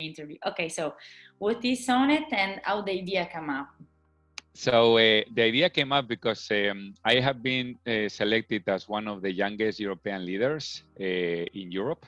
interview. Okay, so what is Sonnet and how the idea come up? So the idea came up because I have been selected as one of the youngest European leaders in Europe,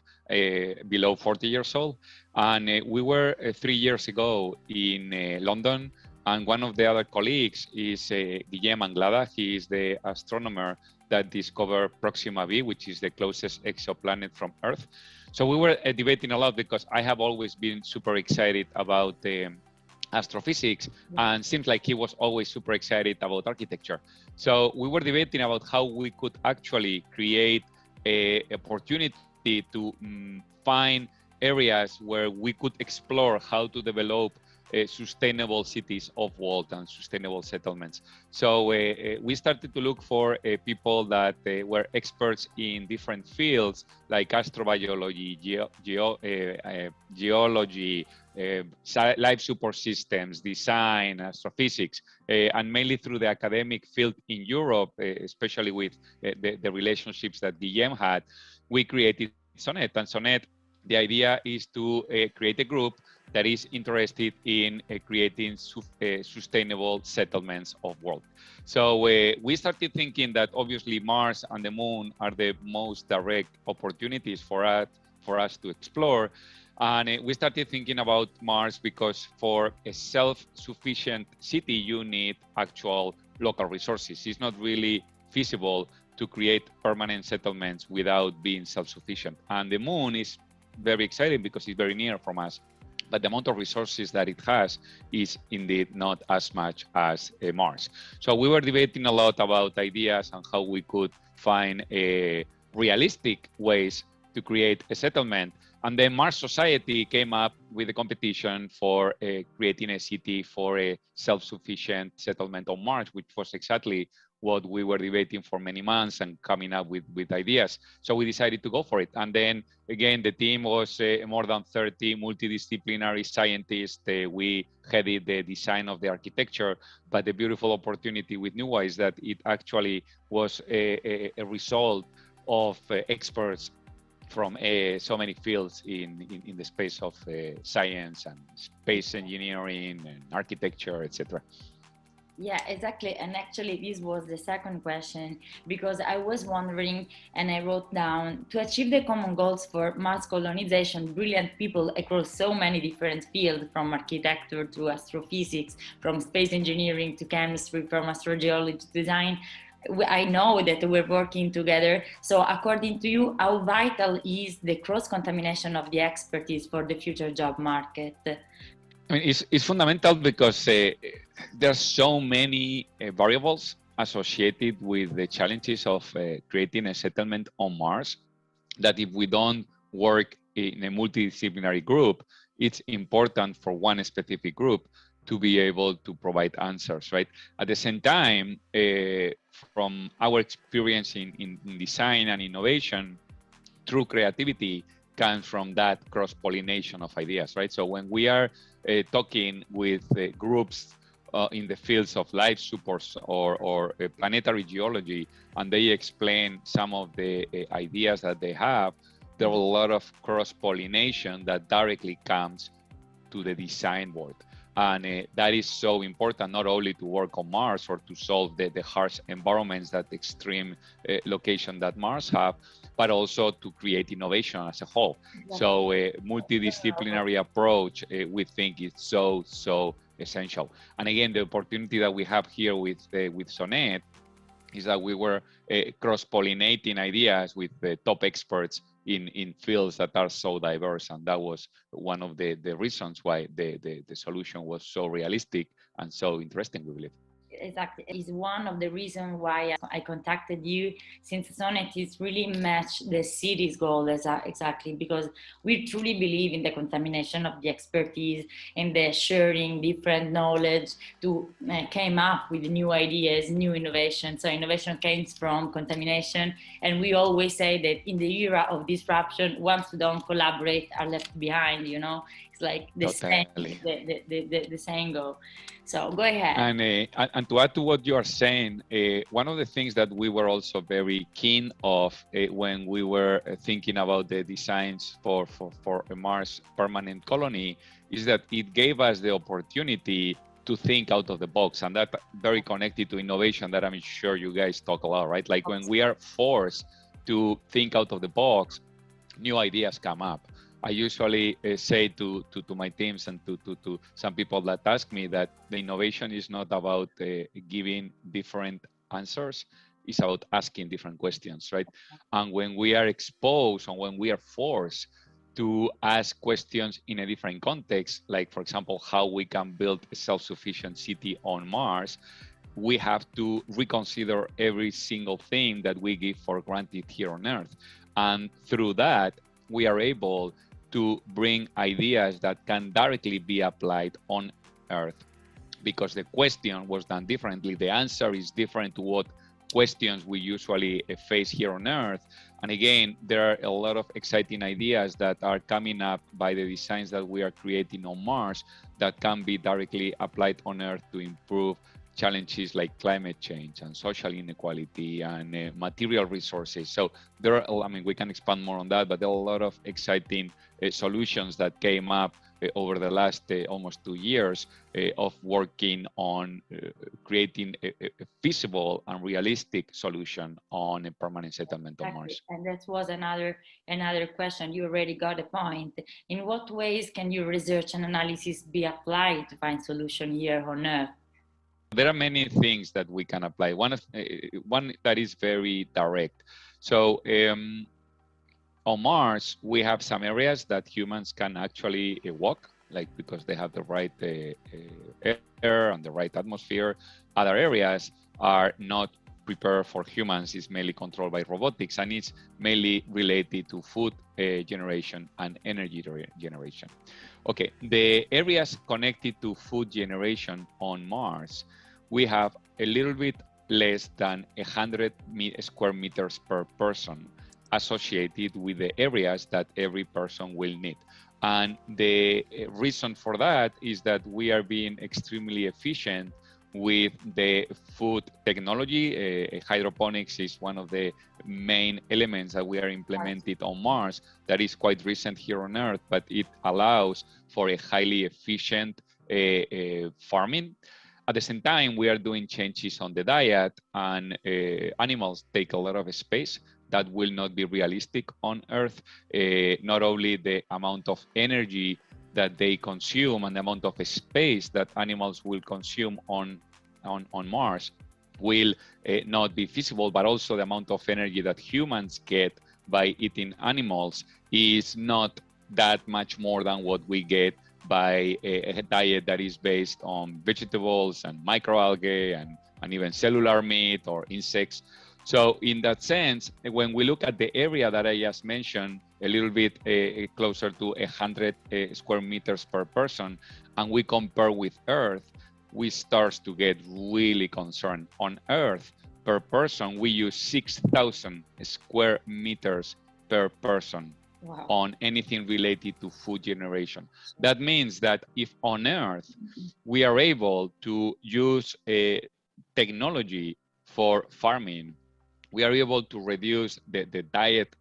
below 40 years old. And we were 3 years ago in London. And one of the other colleagues is Guillem Anglada. He is the astronomer that discovered Proxima b, which is the closest exoplanet from Earth. So we were debating a lot because I have always been super excited about astrophysics, and seems like he was always super excited about architecture. So we were debating about how we could actually create a opportunity to find areas where we could explore how to develop sustainable cities of world and sustainable settlements. So we started to look for people that were experts in different fields like astrobiology, geology, life support systems, design, astrophysics, and mainly through the academic field in Europe, especially with the relationships that Guillem had, we created Sonnet. And Sonnet, the idea is to create a group that is interested in creating sustainable settlements of world. So we started thinking that obviously Mars and the Moon are the most direct opportunities for us to explore. And we started thinking about Mars because for a self-sufficient city, you need actual local resources. It's not really feasible to create permanent settlements without being self-sufficient. And the Moon is very exciting because it's very near from us, but the amount of resources that it has is indeed not as much as Mars. So we were debating a lot about ideas and how we could find realistic ways to create a settlement. And then Mars Society came up with a competition for creating a city for a self-sufficient settlement on Mars, which was exactly what we were debating for many months and coming up with ideas. So we decided to go for it. And then again, the team was more than 30 multidisciplinary scientists. We headed the design of the architecture, but the beautiful opportunity with NUA is that it actually was a result of experts from so many fields in the space of science and space engineering and architecture, etc. Yeah, exactly. And actually, this was the second question, because I was wondering, and I wrote down, to achieve the common goals for Mars colonization, brilliant people across so many different fields, from architecture to astrophysics, from space engineering to chemistry, from astrogeology to design. I know that we're working together. So according to you, how vital is the cross-contamination of the expertise for the future job market? I mean, it's fundamental because there's so many variables associated with the challenges of creating a settlement on Mars that if we don't work in a multidisciplinary group, it's important for one specific group to be able to provide answers, right? At the same time, from our experience in design and innovation, true creativity comes from that cross-pollination of ideas, right? So when we are talking with groups in the fields of life supports or planetary geology, and they explain some of the ideas that they have, there are a lot of cross-pollination that directly comes to the design board. And that is so important, not only to work on Mars or to solve the harsh environments, that extreme location that Mars have, but also to create innovation as a whole. Yeah. So a multidisciplinary approach, we think is so essential. And again, the opportunity that we have here with Sonnet is that we were cross-pollinating ideas with the top experts in fields that are so diverse, and that was one of the reasons why the solution was so realistic and so interesting, we believe. Exactly, is one of the reasons why I contacted you, since Sonnet is really match the city's goal exactly, because we truly believe in the contamination of the expertise and the sharing different knowledge to came up with new ideas, new innovation. So innovation comes from contamination, and we always say that in the era of disruption, ones who don't collaborate are left behind, you know. It's like the Totally. the saying go. So go ahead. And to add to what you are saying, one of the things that we were also very keen of when we were thinking about the designs for a Mars permanent colony is that it gave us the opportunity to think out of the box, and that very connected to innovation that I'm sure you guys talk a lot, right? Like when we are forced to think out of the box, new ideas come up. I usually say to my teams and to some people that ask me that the innovation is not about giving different answers, it's about asking different questions, right? And when we are exposed and when we are forced to ask questions in a different context, like for example, how we can build a self-sufficient city on Mars, we have to reconsider every single thing that we give for granted here on Earth. And through that, we are able to bring ideas that can directly be applied on Earth, because the question was done differently. The answer is different to what questions we usually face here on Earth. And again, there are a lot of exciting ideas that are coming up by the designs that we are creating on Mars that can be directly applied on Earth to improve challenges like climate change and social inequality and material resources. So there are, I mean, we can expand more on that, but there are a lot of exciting solutions that came up over the last almost 2 years of working on creating a feasible and realistic solution on a permanent settlement on Mars. And that was another question. You already got a point. In what ways can your research and analysis be applied to find solution here on Earth? There are many things that we can apply. One that is very direct. So on Mars, we have some areas that humans can actually walk, like because they have the right air and the right atmosphere. Other areas are not prepared for humans. It's mainly controlled by robotics, and it's mainly related to food generation and energy generation. Okay, the areas connected to food generation on Mars, we have a little bit less than 100 square meters per person associated with the areas that every person will need. And the reason for that is that we are being extremely efficient with the food technology. Hydroponics is one of the main elements that we are implementing on Mars that is quite recent here on Earth, but it allows for a highly efficient farming. At the same time, we are doing changes on the diet, and animals take a lot of space that will not be realistic on Earth. Not only the amount of energy that they consume and the amount of space that animals will consume on Mars will not be feasible, but also the amount of energy that humans get by eating animals is not that much more than what we get by a diet that is based on vegetables and microalgae and even cellular meat or insects. So in that sense, when we look at the area that I just mentioned, a little bit closer to 100 square meters per person, and we compare with Earth, we start to get really concerned. On Earth, per person, we use 6,000 square meters per person. Wow. On anything related to food generation. That means that if on Earth we are able to use a technology for farming, we are able to reduce the diet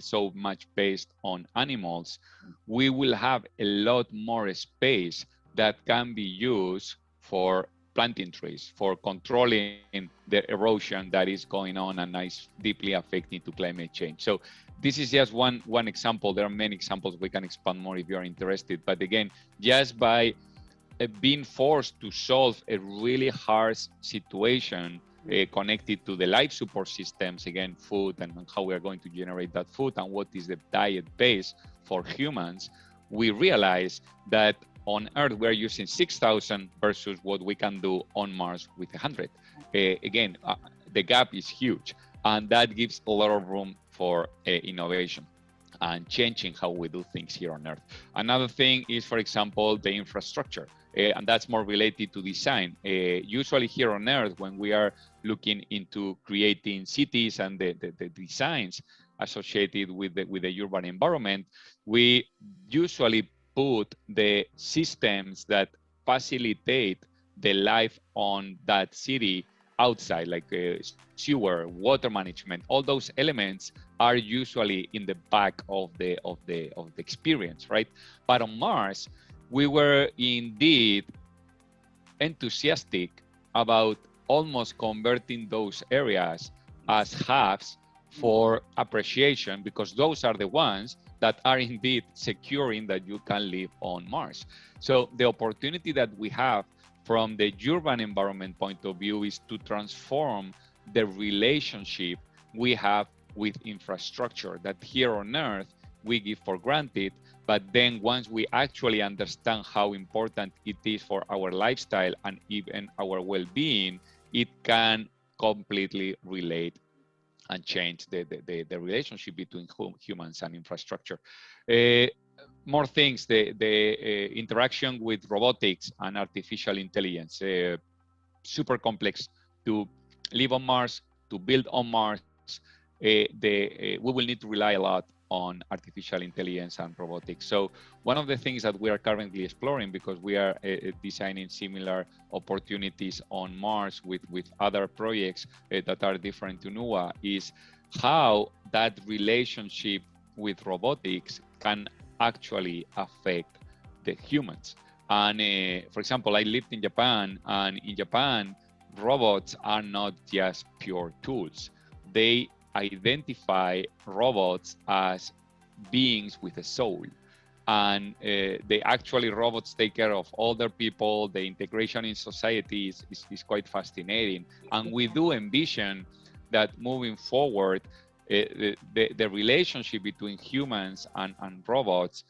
so much based on animals, we will have a lot more space that can be used for planting trees, for controlling the erosion that is going on and is deeply affecting to climate change. So this is just one example. There are many examples. We can expand more if you are interested. But again, just by being forced to solve a really harsh situation connected to the life support systems, again, food and how we are going to generate that food and what is the diet base for humans, we realize that on Earth, we're using 6,000 versus what we can do on Mars with 100. Again, the gap is huge, and that gives a lot of room for innovation and changing how we do things here on Earth. Another thing is, for example, the infrastructure, and that's more related to design. Usually here on Earth, when we are looking into creating cities and the designs associated with the urban environment, we usually put the systems that facilitate the life on that city outside, like sewer, water management. All those elements are usually in the back of the experience, right? But on Mars, we were indeed enthusiastic about almost converting those areas as hubs for appreciation, because those are the ones that are indeed securing that you can live on Mars. So the opportunity that we have from the urban environment point of view is to transform the relationship we have with infrastructure that here on Earth we give for granted, but then once we actually understand how important it is for our lifestyle and even our well-being, it can completely relate and change the relationship between humans and infrastructure. More things, the interaction with robotics and artificial intelligence, super complex to live on Mars, to build on Mars. We will need to rely a lot on artificial intelligence and robotics. So one of the things that we are currently exploring, because we are designing similar opportunities on Mars with other projects that are different to NUA, is how that relationship with robotics can actually affect the humans. And for example, I lived in Japan, and in Japan, robots are not just pure tools. They identify robots as beings with a soul. And robots take care of older people. The integration in society is quite fascinating. And we do envision that moving forward, the relationship between humans and robots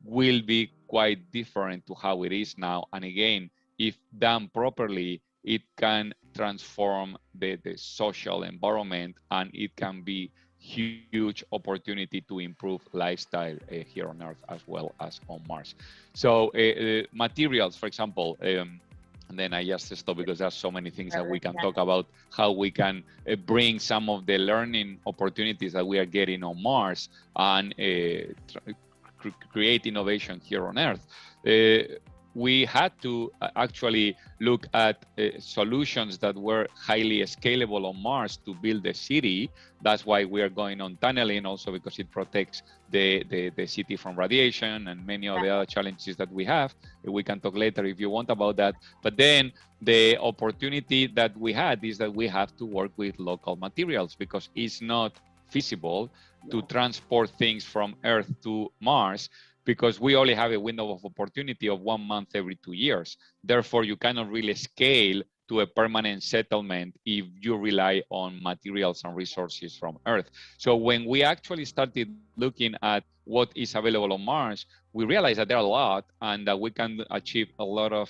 will be quite different to how it is now. And again, if done properly, it can transform the social environment, and it can be huge opportunity to improve lifestyle here on Earth as well as on Mars. So materials, for example, and then I just stop because there's so many things that we can talk about, how we can bring some of the learning opportunities that we are getting on Mars and create innovation here on Earth. We had to actually look at solutions that were highly scalable on Mars to build a city. That's why we are going on tunneling, also because it protects the city from radiation and many of the other challenges that we have. We can talk later if you want about that. But then the opportunity that we had is that we have to work with local materials, because it's not feasible to transport things from Earth to Mars, because we only have a window of opportunity of 1 month every 2 years. Therefore, you cannot really scale to a permanent settlement if you rely on materials and resources from Earth. So when we actually started looking at what is available on Mars, we realized that there are a lot, and that we can achieve a lot of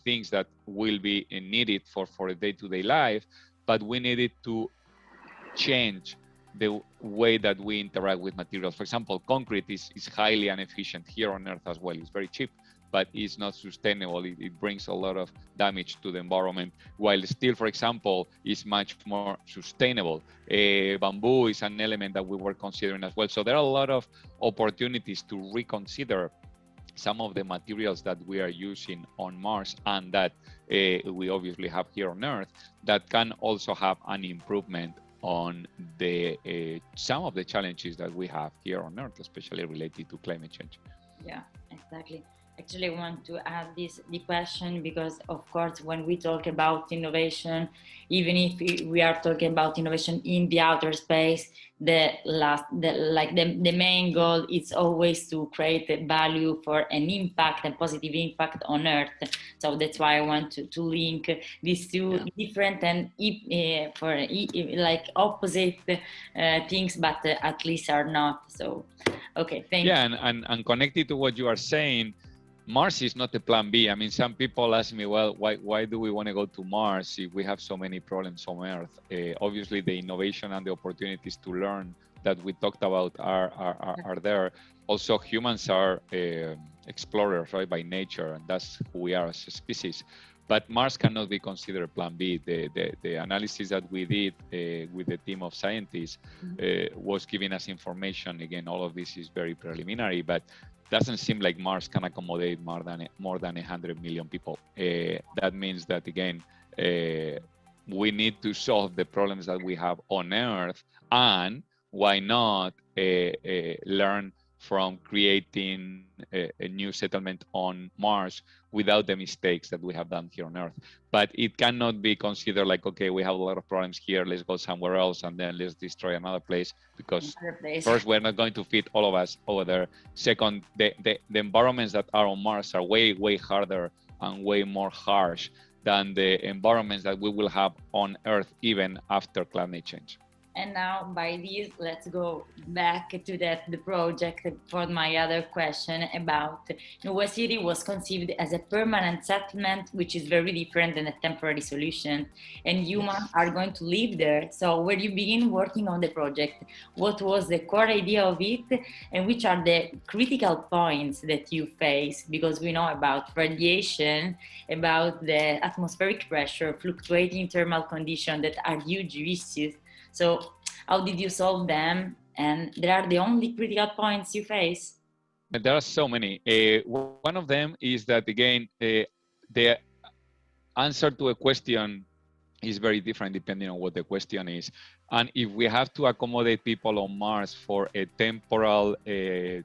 things that will be needed for a day-to-day life, but we needed to change the way that we interact with materials. For example, concrete is highly inefficient here on Earth as well. It's very cheap, but it's not sustainable. It brings a lot of damage to the environment, while steel, for example, is much more sustainable. Bamboo is an element that we were considering as well. So there are a lot of opportunities to reconsider some of the materials that we are using on Mars and that we obviously have here on Earth, that can also have an improvement on the some of the challenges that we have here on Earth, especially related to climate change. Yeah, exactly. Actually, I want to add the question, because of course, when we talk about innovation, even if we are talking about innovation in the outer space, the main goal is always to create a value for an impact, a positive impact on Earth. So that's why I want to link these two different and like opposite things, but at least are not. So, okay, thank you. Yeah, and connected to what you are saying, Mars is not a plan B. I mean, some people ask me, well, why do we want to go to Mars if we have so many problems on Earth? Obviously, the innovation and the opportunities to learn that we talked about are there. Also, humans are explorers, right, by nature, and that's who we are as a species. But Mars cannot be considered plan B. The analysis that we did with the team of scientists was giving us information. Again, all of this is very preliminary, but doesn't seem like Mars can accommodate more than 100 million people. That means that again, we need to solve the problems that we have on Earth, and why not learn from creating a new settlement on Mars without the mistakes that we have done here on Earth. But it cannot be considered like, okay, we have a lot of problems here, let's go somewhere else and then let's destroy another place, because first, we're not going to fit all of us over there. Second, the environments that are on Mars are way, way harder and way more harsh than the environments that we will have on Earth even after climate change. And now, by this, let's go back to the project for my other question about Nuova City was conceived as a permanent settlement, which is very different than a temporary solution. And humans are going to live there. So when you begin working on the project, what was the core idea of it, and which are the critical points that you face? Because we know about radiation, about the atmospheric pressure, fluctuating thermal conditions that are huge issues. So how did you solve them? And there are the only critical points you face? There are so many. One of them is that, again, the answer to a question is very different depending on what the question is. And if we have to accommodate people on Mars for a temporal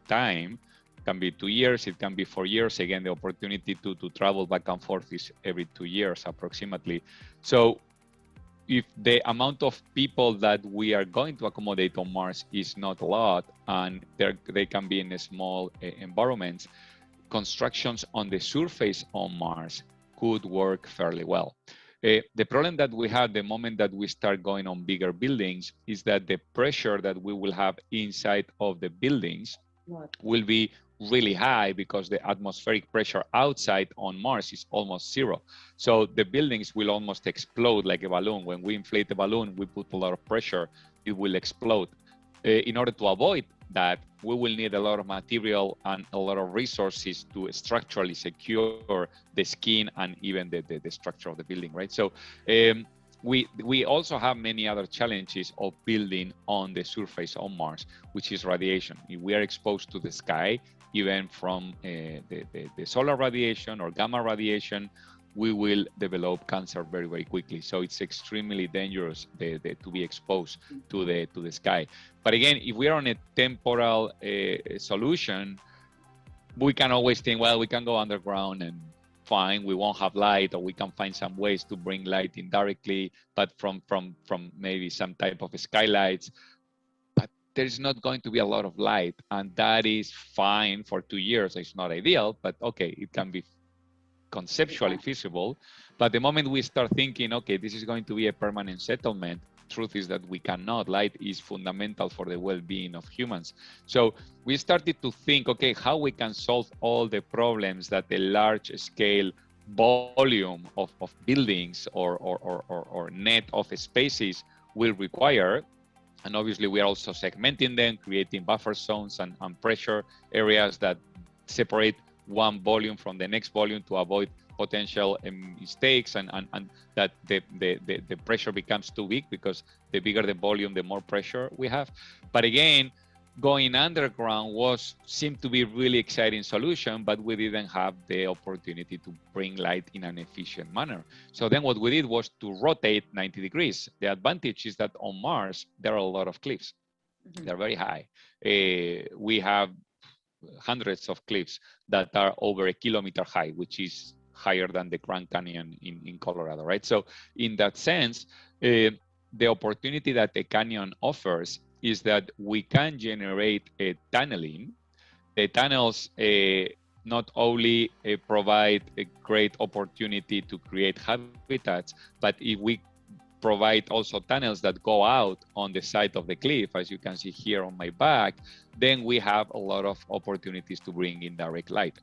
time, it can be 2 years, it can be 4 years. Again, the opportunity to travel back and forth is every 2 years approximately. So if the amount of people that we are going to accommodate on Mars is not a lot, and they can be in small environments, constructions on the surface on Mars could work fairly well. The problem that we have the moment that we start going on bigger buildings is that the pressure that we will have inside of the buildings will be really high, because the atmospheric pressure outside on Mars is almost zero. So the buildings will almost explode like a balloon. When we inflate a balloon, we put a lot of pressure, it will explode. In order to avoid that, we will need a lot of material and a lot of resources to structurally secure the skin and even the structure of the building, right? So we also have many other challenges of building on the surface on Mars, which is radiation. If we are exposed to the sky, even from the solar radiation or gamma radiation, we will develop cancer very, very quickly. So it's extremely dangerous to be exposed to the sky. But again, if we are on a temporal solution, we can always think, well, we can go underground and fine, we won't have light, or we can find some ways to bring light indirectly, but from maybe some type of skylights. But there's not going to be a lot of light, and that is fine for 2 years. It's not ideal, but okay, it can be conceptually feasible. But the moment we start thinking, okay, this is going to be a permanent settlement, truth is that we cannot. Light is fundamental for the well-being of humans. So we started to think, okay, how we can solve all the problems that a large scale volume of buildings or net of spaces will require. And obviously we are also segmenting them, creating buffer zones and pressure areas that separate one volume from the next volume to avoid potential mistakes, and that the pressure becomes too big, because the bigger the volume, the more pressure we have. But again, going underground seemed to be a really exciting solution, but we didn't have the opportunity to bring light in an efficient manner. So then what we did was to rotate 90 degrees. The advantage is that on Mars, there are a lot of cliffs. They're very high. We have hundreds of cliffs that are over 1 kilometer high, which is higher than the Grand Canyon in Colorado, right? So in that sense, the opportunity that the canyon offers is that we can generate a tunneling. The tunnels not only provide a great opportunity to create habitats, but if we provide also tunnels that go out on the side of the cliff, as you can see here on my back, then we have a lot of opportunities to bring in direct light.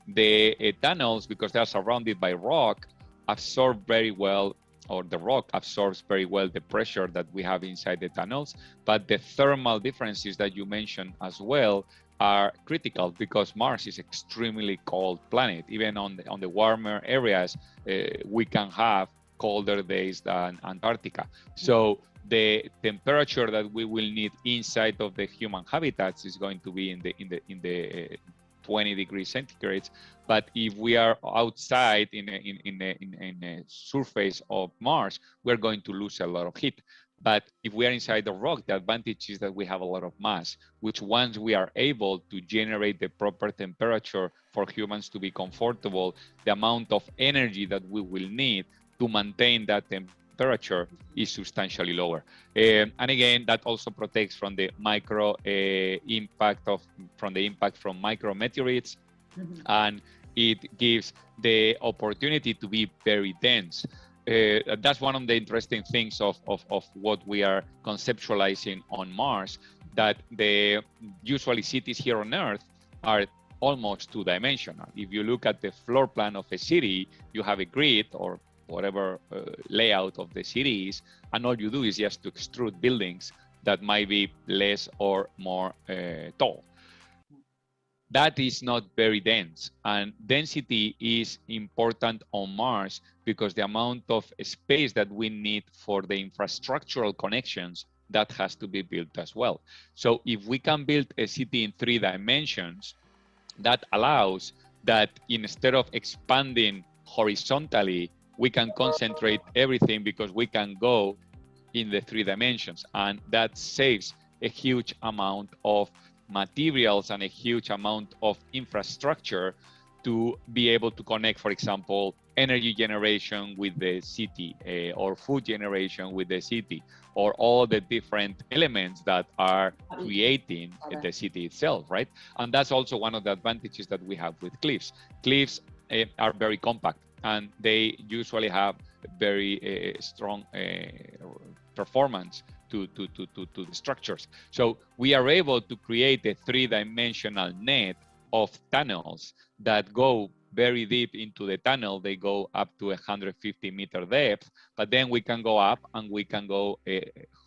The tunnels, because they are surrounded by rock, absorb very well, or the rock absorbs very well the pressure that we have inside the tunnels. But the thermal differences that you mentioned as well are critical, because Mars is extremely cold planet. Even on the warmer areas, we can have colder days than Antarctica. So the temperature that we will need inside of the human habitats is going to be in the 20 degrees centigrade. But if we are outside in a surface of Mars, we're going to lose a lot of heat. But if we are inside the rock, the advantage is that we have a lot of mass, which once we are able to generate the proper temperature for humans to be comfortable, the amount of energy that we will need to maintain that temperature is substantially lower. And again, that also protects from the micro impact from micrometeorites, and it gives the opportunity to be very dense. That's one of the interesting things of what we are conceptualizing on Mars, that the usually cities here on Earth are almost two-dimensional. If you look at the floor plan of a city, you have a grid or whatever layout of the city is, and all you do is just to extrude buildings that might be less or more tall. That is not very dense, and density is important on Mars because the amount of space that we need for the infrastructural connections, that has to be built as well. So if we can build a city in 3 dimensions, that allows that instead of expanding horizontally, we can concentrate everything because we can go in the 3 dimensions, and that saves a huge amount of materials and a huge amount of infrastructure to be able to connect, for example, energy generation with the city, or food generation with the city, or all the different elements that are creating the city itself, right? And that's also one of the advantages that we have with cliffs. Cliffs are very compact, and they usually have very strong performance to the structures. So we are able to create a 3-dimensional net of tunnels that go very deep into the tunnel. They go up to 150-meter depth, but then we can go up and we can go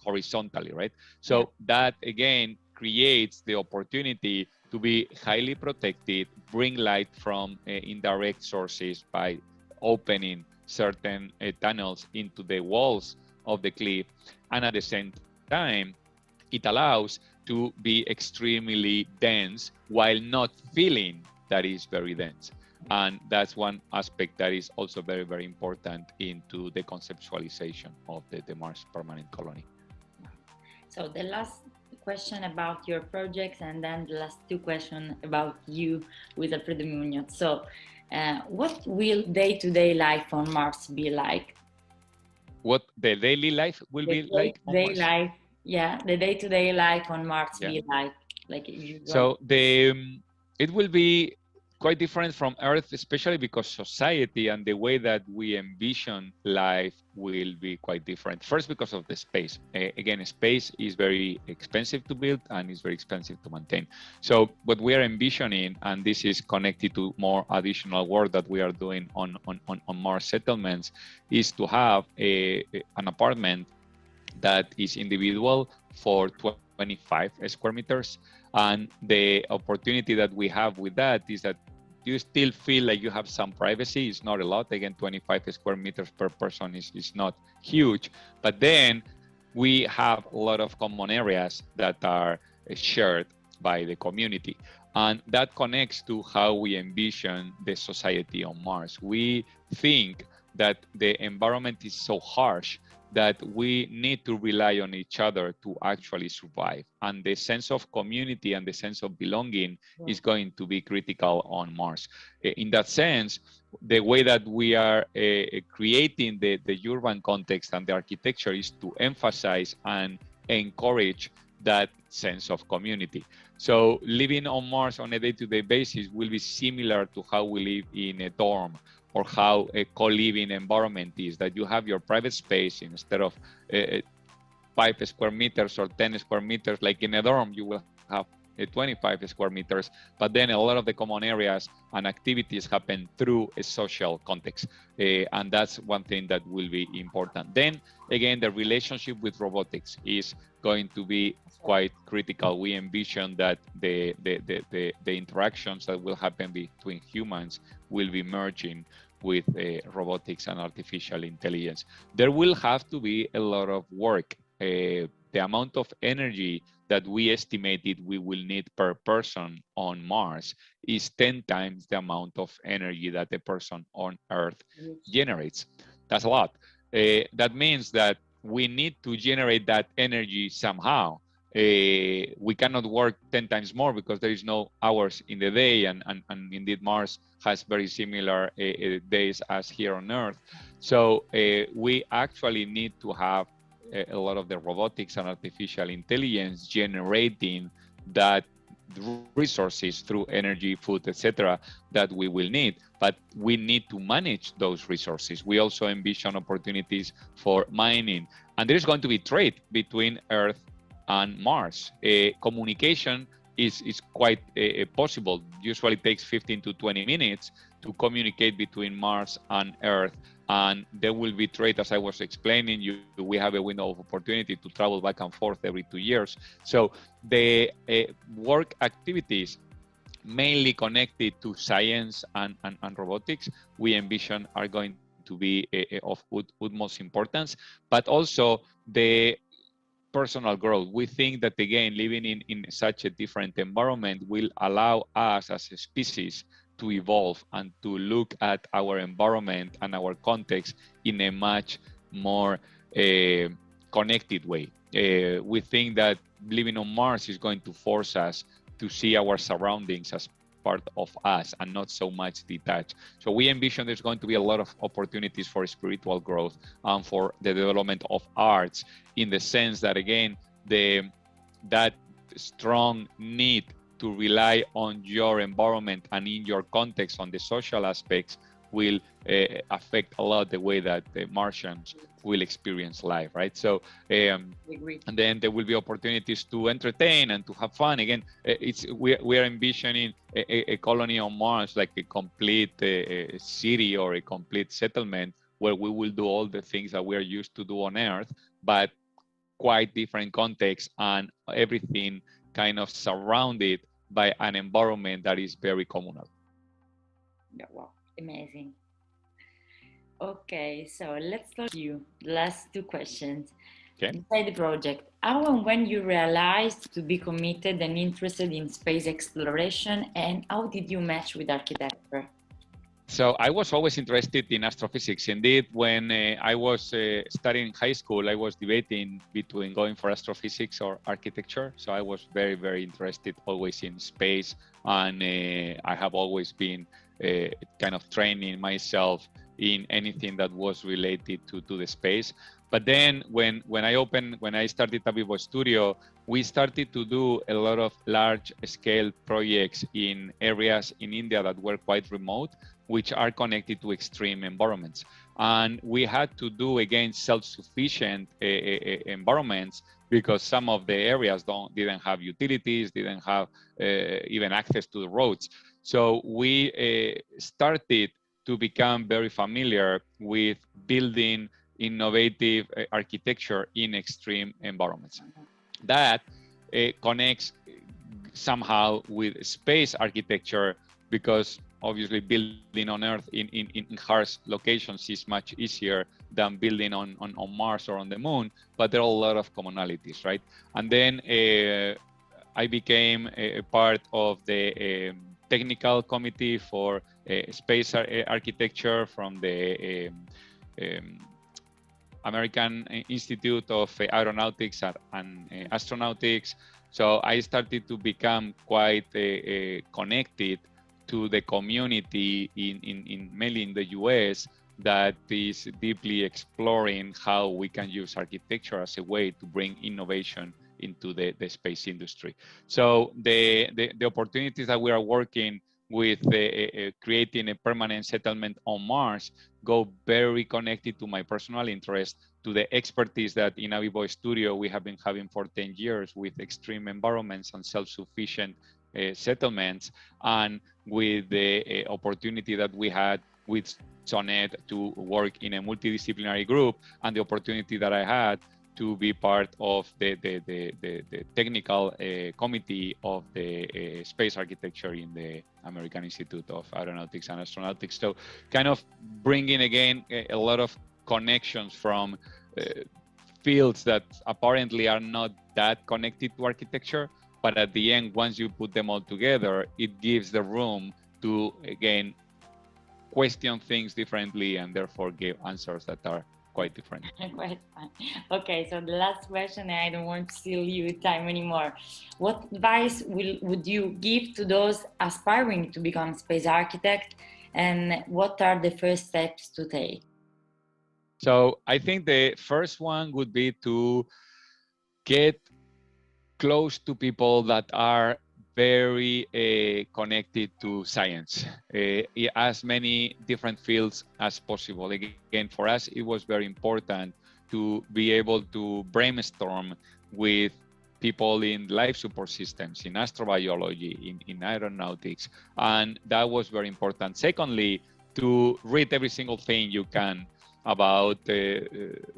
horizontally, right? So that again creates the opportunity to be highly protected, bring light from indirect sources by opening certain tunnels into the walls of the cliff, and at the same time it allows to be extremely dense while not feeling that is very dense. And that's one aspect that is also very, very important into the conceptualization of the Mars permanent colony. So the last question about your projects, and then the last 2 questions about you with Alfredo Muñoz. So what will day-to-day life on Mars be like? What the daily life will be like on Mars? Life, yeah, the day-to-day life on Mars be like so it will be quite different from Earth, especially because society and the way that we envision life will be quite different. First, because of the space. Again, space is very expensive to build and is very expensive to maintain. So what we are envisioning, and this is connected to more additional work that we are doing on Mars settlements, is to have an apartment that is individual for 25 square meters. And the opportunity that we have with that is that you still feel like you have some privacy. It's not a lot. Again, 25 square meters per person is not huge. But then we have a lot of common areas that are shared by the community. And that connects to how we envision the society on Mars. We think that the environment is so harsh that we need to rely on each other to actually survive. And the sense of community and the sense of belonging is going to be critical on Mars. In that sense, the way that we are creating the urban context and the architecture is to emphasize and encourage that sense of community. So living on Mars on a day-to-day basis will be similar to how we live in a dorm, or how a co-living environment is, that you have your private space. Instead of 5 square meters or 10 square meters, like in a dorm, you will have 25 square meters, but then a lot of the common areas and activities happen through a social context. And that's one thing that will be important. Then again, the relationship with robotics is going to be quite critical. We envision that the interactions that will happen between humans will be merging with robotics and artificial intelligence. There will have to be a lot of work. The amount of energy that we estimated we will need per person on Mars is 10 times the amount of energy that a person on Earth generates. That's a lot. That means that we need to generate that energy somehow. We cannot work 10 times more because there is no hours in the day, and indeed Mars has very similar days as here on Earth. So we actually need to have a lot of the robotics and artificial intelligence generating that resources through energy, food, etc., that we will need. But we need to manage those resources. We also envision opportunities for mining, and there is going to be trade between Earth and Mars. Communication is quite possible. Usually takes 15 to 20 minutes to communicate between Mars and Earth, and there will be trade, as I was explaining. We have a window of opportunity to travel back and forth every 2 years. So the work activities mainly connected to science and robotics, we envision are going to be of utmost importance, but also the personal growth. We think that, again, living in such a different environment will allow us as a species to evolve and to look at our environment and our context in a much more connected way. We think that living on Mars is going to force us to see our surroundings as part of us and not so much detached. So we envision there's going to be a lot of opportunities for spiritual growth and for the development of arts, in the sense that, again, that strong need to rely on your environment and in your context on the social aspects will affect a lot the way that the Martians will experience life, right? So, and then there will be opportunities to entertain and to have fun. Again, we are envisioning a colony on Mars, like a complete city or a complete settlement, where we will do all the things that we are used to do on Earth, but quite different context, and everything kind of surrounded by an environment that is very communal. Yeah, wow, amazing. Okay, so let's talk to you. The last two questions. Okay. Inside the project, how and when you realized to be committed and interested in space exploration, and how did you match with architecture? So I was always interested in astrophysics. Indeed, when I was studying high school, I was debating between going for astrophysics or architecture. So I was very, very interested always in space. And I have always been kind of training myself in anything that was related to the space. But then when I started ABIBOO Studio, we started to do a lot of large scale projects in areas in India that were quite remote, which are connected to extreme environments. And we had to do, again, self-sufficient environments, because some of the areas didn't have utilities, didn't have even access to the roads. So we started to become very familiar with building innovative architecture in extreme environments. That connects somehow with space architecture, because obviously building on Earth in harsh locations is much easier than building on Mars or on the Moon, but there are a lot of commonalities, right? And then I became a part of the technical committee for space architecture from the American Institute of Aeronautics and Astronautics. So I started to become quite connected to the community mainly in the US, that is deeply exploring how we can use architecture as a way to bring innovation into the space industry. So the opportunities that we are working with creating a permanent settlement on Mars go very connected to my personal interest, to the expertise that in ABIBOO Studio we have been having for 10 years with extreme environments and self-sufficient settlements, and with the opportunity that we had with Sonet to work in a multidisciplinary group, and the opportunity that I had to be part of the technical committee of the space architecture in the American Institute of Aeronautics and Astronautics. So kind of bringing again a lot of connections from fields that apparently are not that connected to architecture, but at the end, once you put them all together, it gives the room to, again, question things differently and therefore give answers that are quite different. Quite fun. Okay, so the last question, and I don't want to steal you time anymore. What advice would you give to those aspiring to become space architect, and what are the first steps to take? So I think the first one would be to get close to people that are very connected to science, as many different fields as possible. Again, for us, it was very important to be able to brainstorm with people in life support systems, in astrobiology, in aeronautics, and that was very important. Secondly, to read every single thing you can about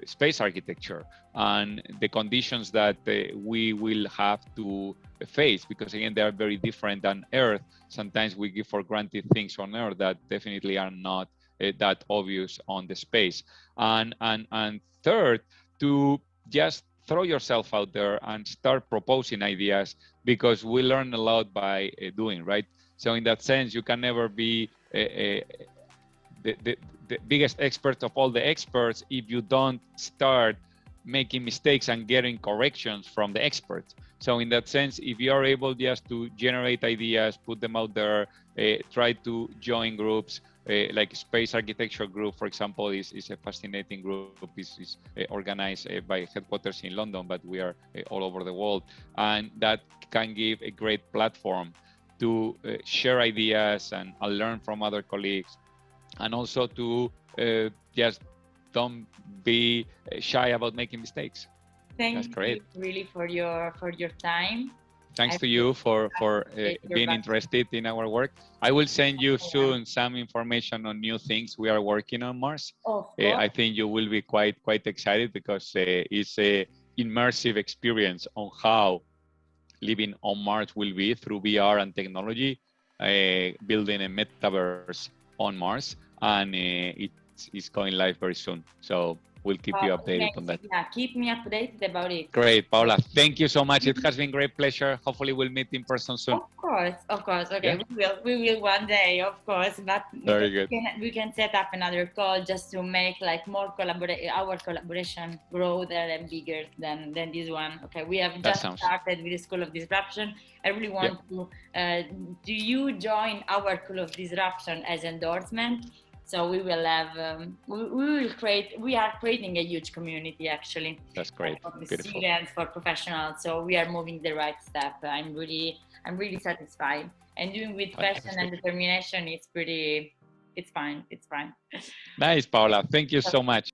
space architecture and the conditions that we will have to face, because again, they are very different than Earth. Sometimes we give for granted things on Earth that definitely are not that obvious on the space. And third, to just throw yourself out there and start proposing ideas, because we learn a lot by doing, right? So in that sense, you can never be the biggest expert of all the experts if you don't start making mistakes and getting corrections from the experts. So in that sense, if you are able just to generate ideas, put them out there, try to join groups, like space architecture group, for example, is a fascinating group. Is organized by headquarters in London, but we are all over the world. And that can give a great platform to share ideas and learn from other colleagues. And also to just don't be shy about making mistakes. Thank you really for your time. Thanks to you for being interested in our work. I will send you soon some information on new things we are working on Mars. I think you will be quite excited, because it's a immersive experience on how living on Mars will be through VR and technology, building a metaverse on Mars, and it's going live very soon. So we'll keep you updated on that. Yeah, keep me updated about it. Great, Paola. Thank you so much. It has been a great pleasure. Hopefully we'll meet in person soon. Of course. Okay, yeah. we will one day, of course. But very good. We can set up another call just to make like more our collaboration grow there and bigger than this one. Okay, we have just started with the School of Disruption. I really want to. Do you join our School of Disruption as endorsement? So we will have, we are creating a huge community actually. That's great. For students, for professionals. So we are moving the right step. I'm really satisfied. And doing with passion and determination, it's fine. Nice, Paola. Thank you so much.